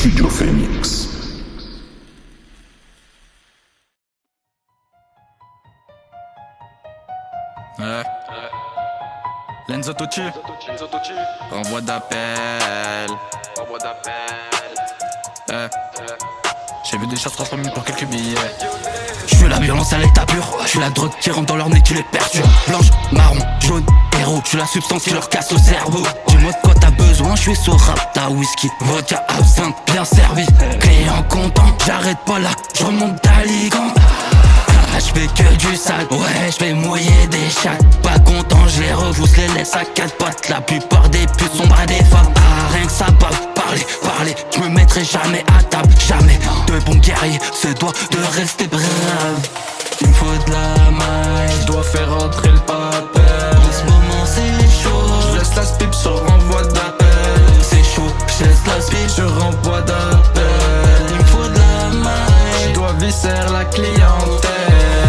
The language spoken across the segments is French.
Studio Phoenix. Ouais. Lenzo Totti. Envoi d'appel. J'ai vu des choses transformées pour quelques billets. Je suis la violence à l'état pur. Je suis la drogue qui rentre dans leur nez qui les perturbe. Blanche, marron, jaune, héros. Je suis la substance qui leur casse le cerveau. Dis-moi de quoi t'as besoin, je suis sur rap, t'as whisky, vodka, absinthe, bien servi. Client content, j'arrête pas là, je remonte d'Alicante. Je fais que du sale, ouais, je vais mouiller des chattes. Pas content, je les rebousse, les laisse à quatre pattes. La plupart des putes sont bras des femmes. Ah, rien que ça parle, parler, je me mettrai jamais à table, jamais. De bons guerriers se doit de rester brave. Il me faut de la maille, Je dois faire rentrer le papel. en ce moment c'est chaud. Je laisse la spip sur renvoi d'appel. C'est chaud, je laisse la speed, Je renvoie d'appel. il me faut de la maille. Je dois visser la clientèle.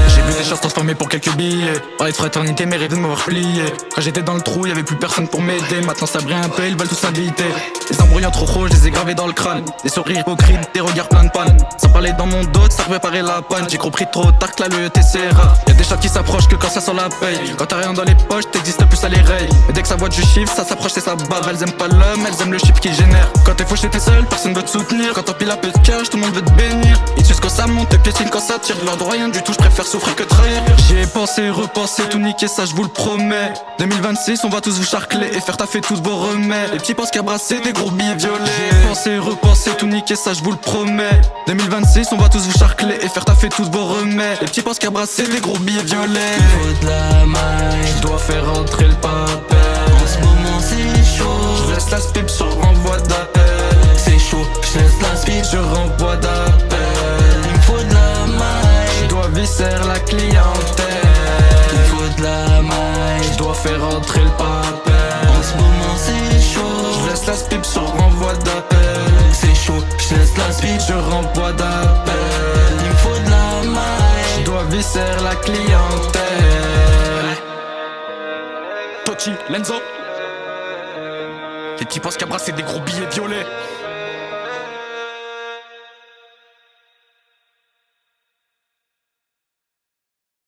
J'ai vu des choses transformées pour quelques billets. Parler de fraternité, mérite de m'avoir plié. Quand j'étais dans le trou, y'avait plus personne pour m'aider. Maintenant ça brille un peu, ils veulent tous s'inviter. Les embrouillants trop gros, je les ai gravés dans le crâne. Des sourires hypocrites, des regards pleins de panne. Sans parler dans mon dos, ça réparer la panne. J'ai compris trop tard que la l'EET c'est rare. Y'a des chats qui s'approchent que quand ça sent la paye. Quand t'as rien dans les poches, t'existes plus à les rails. Mais dès que ça voit du chiffre, ça s'approche et ça bave. Elles aiment pas l'homme, elles aiment le chiffre qui génère. Quand t'es fauché t'es seul, personne veut te soutenir. Quand t'empiles un peu de cash, tout le monde veut te bénir. Ils tuent quand ça monte, te piétinent quand ça tire. Leur droit rien du tout, je préfère souffrir que trahir. J'y ai pensé, repensé, tout niquer, ça je vous le promets. 2026, on va tous vous charcler et faire taffer tous vos remèdes. Les petits pensent qu'à brasser des gros billets violets. J'y ai pensé, repensé, tout niquer, ça je vous le promets. 2026, on va tous vous charcler et faire taffer tous vos remèdes. Les petits pensent qu'à brasser des gros billets violets. Il me faut de la maille, Je dois faire rentrer le papel. en ce moment c'est chaud. Je laisse la spip sur renvoi d'appel. C'est chaud, je laisse la speed, Je renvoie d'appel. il me faut de la maille. Je dois visser la clientèle. Il me faut de la maille, Je dois faire rentrer le papel. en ce moment c'est Je chaud. laisse la spip sur renvoi d'appel. C'est chaud, je laisse la speed, Je renvoie d'appel. il me faut de la maille. Je dois visser la clientèle. Totti, Lenzo. Les petits pensent qu'à brasser des gros billets violets.